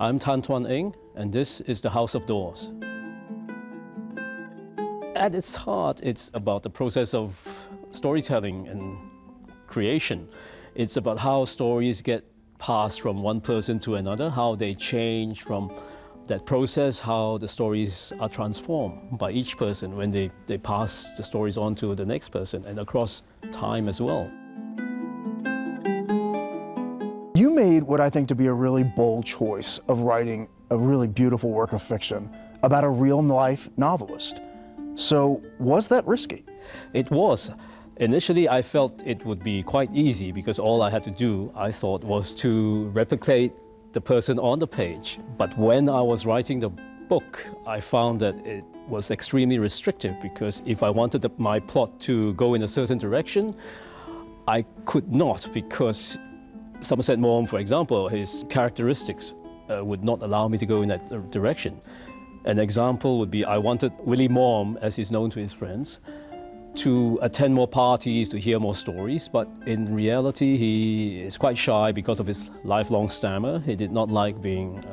I'm Twan Eng, and this is The House of Doors. At its heart, it's about the process of storytelling and creation. It's about how stories get passed from one person to another, how they change from that process, how the stories are transformed by each person when they pass the stories on to the next person and across time as well. You made what I think to be a really bold choice of writing a really beautiful work of fiction about a real-life novelist. So was that risky? It was. Initially, I felt it would be quite easy because all I had to do, I thought, was to replicate the person on the page. But when I was writing the book, I found that it was extremely restrictive because if I wanted my plot to go in a certain direction, I could not, because Somerset Maugham, for example, his characteristics would not allow me to go in that direction. An example would be I wanted Willie Maugham, as he's known to his friends, to attend more parties, to hear more stories, but in reality he is quite shy because of his lifelong stammer. He did not like being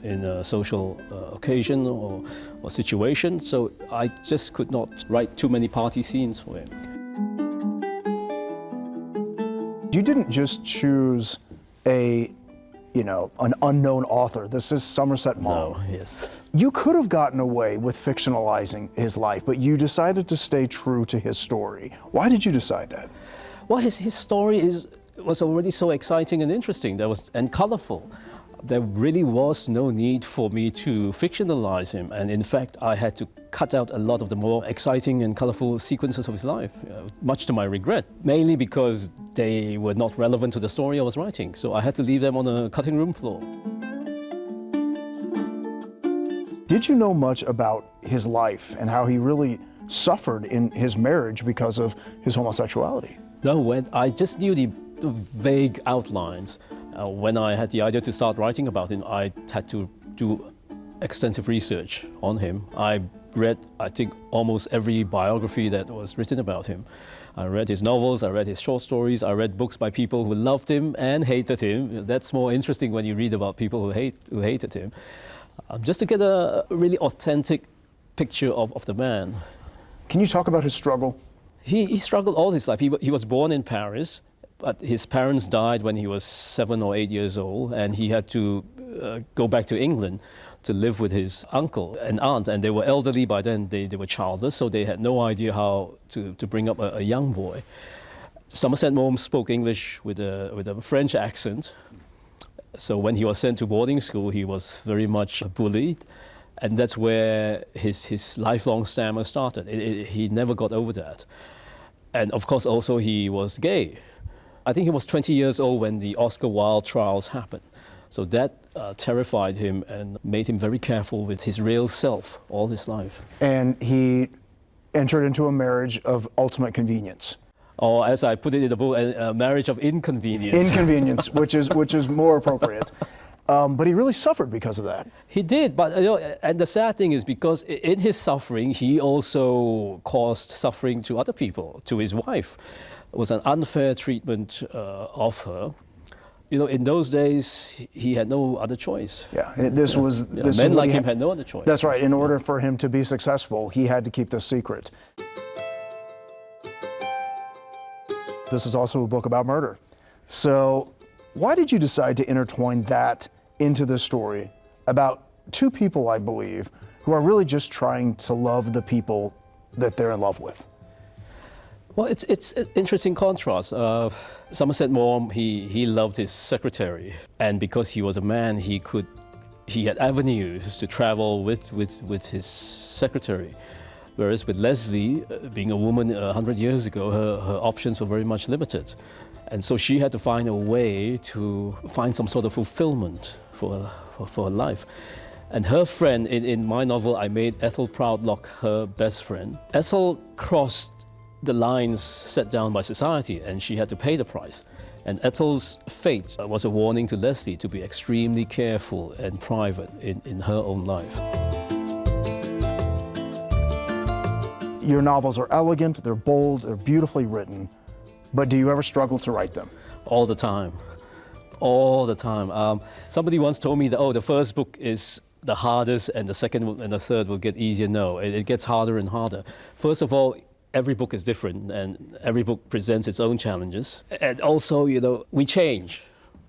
in a social occasion or situation, so I just could not write too many party scenes for him. You didn't just choose an unknown author. This is Somerset Maugham. No, yes. You could have gotten away with fictionalizing his life, but you decided to stay true to his story. Why did you decide that? Well, his story was already so exciting and interesting and colorful. There really was no need for me to fictionalize him, and in fact I had to cut out a lot of the more exciting and colorful sequences of his life, much to my regret, mainly because they were not relevant to the story I was writing, so I had to leave them on the cutting room floor. Did you know much about his life and how he really suffered in his marriage because of his homosexuality? No, I just knew the vague outlines. When I had the idea to start writing about him, I had to do extensive research on him. I read, I think, almost every biography that was written about him. I read his novels, I read his short stories, I read books by people who loved him and hated him. That's more interesting when you read about people who hated him. Just to get a really authentic picture of the man. Can you talk about his struggle? He struggled all his life. He was born in Paris, but his parents died when he was 7 or 8 years old, and he had to go back to England to live with his uncle and aunt, and they were elderly by then. They were childless, so they had no idea how to bring up a young boy. Somerset Maugham spoke English with a French accent, so when he was sent to boarding school, he was very much bullied, and that's where his lifelong stammer started. He never got over that. And of course also he was gay. I think he was 20 years old when the Oscar Wilde trials happened. So that terrified him and made him very careful with his real self all his life. And he entered into a marriage of ultimate convenience. Or as I put it in the book, a marriage of inconvenience. Inconvenience, which is more appropriate. But he really suffered because of that. He did, but and the sad thing is because in his suffering, he also caused suffering to other people, to his wife. It was an unfair treatment of her. In those days, he had no other choice. Yeah, men like him had no other choice. That's right. In order for him to be successful, he had to keep this secret. This is also a book about murder. So why did you decide to intertwine that into this story about two people, I believe, who are really just trying to love the people that they're in love with? Well, it's an interesting contrast. Somerset Maugham, he loved his secretary, and because he was a man, he had avenues to travel with his secretary. Whereas with Leslie, being a woman 100 years ago, her options were very much limited. And so she had to find a way to find some sort of fulfillment for her life. And her friend, in my novel, I made Ethel Proudlock her best friend. Ethel crossed the lines set down by society, and she had to pay the price. And Ethel's fate was a warning to Leslie to be extremely careful and private in her own life. Your novels are elegant, they're bold, they're beautifully written, but do you ever struggle to write them? All the time. All the time. Somebody once told me that, oh, the first book is the hardest and the second and the third will get easier. No, it gets harder and harder. First of all, every book is different and every book presents its own challenges. And also, you know, we change.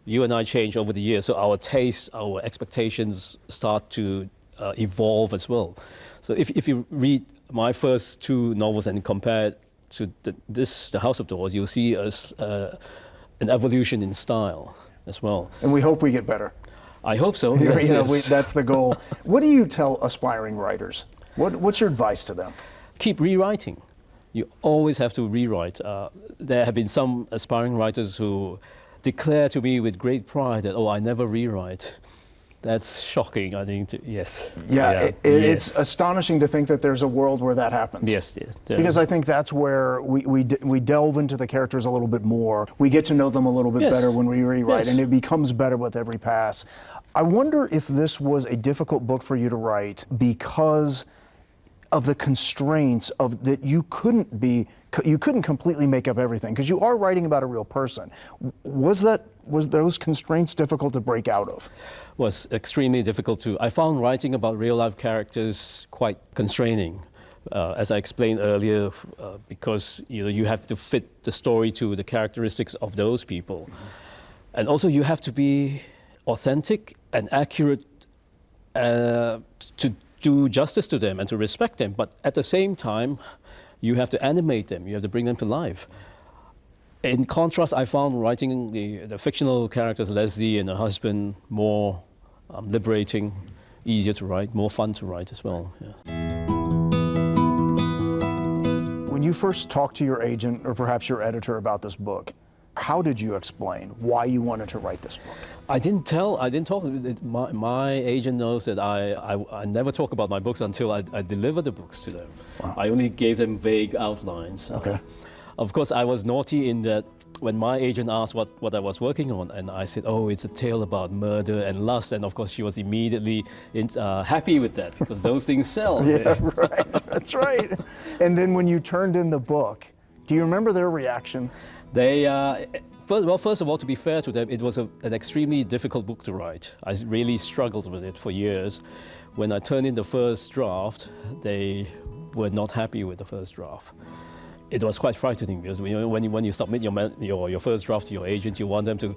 You and I change over the years, so our tastes, our expectations start to evolve as well. So if you read my first two novels and compare it to The House of Doors, you'll see an evolution in style as well. And we hope we get better. I hope so. You Yes, know, yes. that's the goal. What do you tell aspiring writers? What's your advice to them? Keep rewriting. You always have to rewrite. There have been some aspiring writers who declare to me with great pride that, oh, I never rewrite. That's shocking, I think. Yes. Yeah, yes. It's astonishing to think that there's a world where that happens. Yes, yes. Because I think that's where we delve into the characters a little bit more. We get to know them a little bit Yes. better when we rewrite, Yes. and it becomes better with every pass. I wonder if this was a difficult book for you to write because of the constraints of that you couldn't completely make up everything because you are writing about a real person. Was those constraints difficult to break out of? Was extremely difficult too. I found writing about real life characters quite constraining, as I explained earlier, because you have to fit the story to the characteristics of those people, and also you have to be authentic and accurate to do justice to them and to respect them. But at the same time, you have to animate them. You have to bring them to life. In contrast, I found writing the fictional characters, Leslie and her husband, more liberating, easier to write, more fun to write as well. Yeah. When you first talked to your agent or perhaps your editor about this book, how did you explain why you wanted to write this book? I didn't talk. My agent knows that I never talk about my books until I deliver the books to them. Wow. I only gave them vague outlines. Okay. Of course, I was naughty in that when my agent asked what I was working on, and I said, oh, it's a tale about murder and lust, and of course she was immediately happy with that because those things sell. Yeah, right. That's right. And then when you turned in the book, do you remember their reaction? They, first of all, to be fair to them, it was an extremely difficult book to write. I really struggled with it for years. When I turned in the first draft, they were not happy with the first draft. It was quite frightening because when you submit your first draft to your agent, you want them to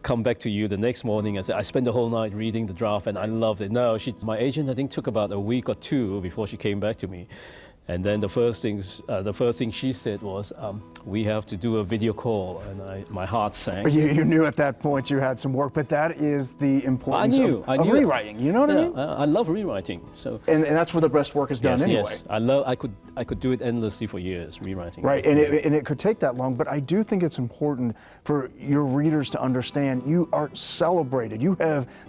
come back to you the next morning and say, I spent the whole night reading the draft and I loved it. No, my agent, I think, took about a week or two before she came back to me. And then the first thing she said was, we have to do a video call, and my heart sank. You knew at that point you had some work, but that is the importance of rewriting. You know what I mean? I love rewriting. So. And that's where the best work is done anyway. Yes, I could do it endlessly for years, rewriting. Right, and it could take that long, but I do think it's important for your readers to understand you are celebrated.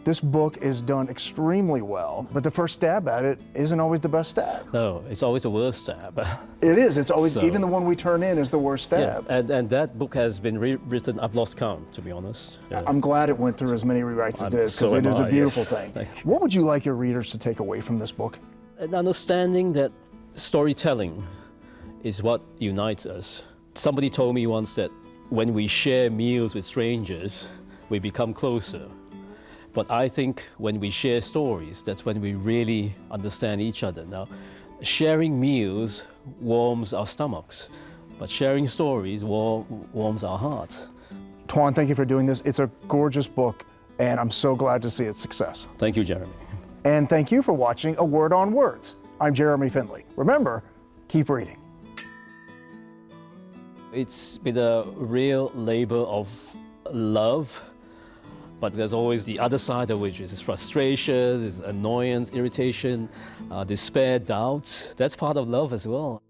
This book is done extremely well, but the first stab at it isn't always the best stab. No, it's always the worst stab. It is. It's always, even the one we turn in is the worst stab. Yeah, and that book has been rewritten. I've lost count, to be honest. Yeah. I'm glad it went through as many rewrites as it is, because it is a beautiful thing. What would you like your readers to take away from this book? An understanding that storytelling is what unites us. Somebody told me once that when we share meals with strangers, we become closer. But I think when we share stories, that's when we really understand each other. Now, sharing meals warms our stomachs, but sharing stories warms our hearts. Twan, thank you for doing this. It's a gorgeous book, and I'm so glad to see its success. Thank you, Jeremy. And thank you for watching A Word on Words. I'm Jeremy Finley. Remember, keep reading. It's been a real labor of love, but there's always the other side of which is frustration, is annoyance, irritation, despair, doubts. That's part of love as well.